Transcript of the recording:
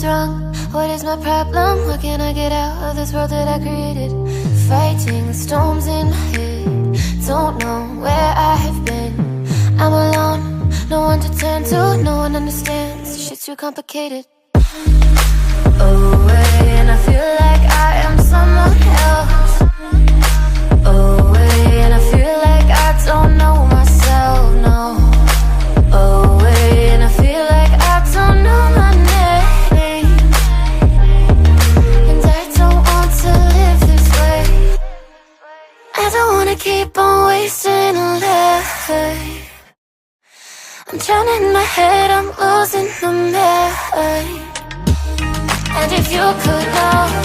wrong? What is my problem? How can I get out of this world that I created? Fighting the storms in my head. Don't know where I have been. I'm alone, no one to turn to. No one understands, shit's too complicated. Away, and I feel like I am someone else. Away, and I feel like I don't know myself, no. Away, and I feel like I don't know my name. And I don't want to live this way. I don't wanna keep on wasting a life. I'm drowning in my head, I'm losing my mind. And if you could know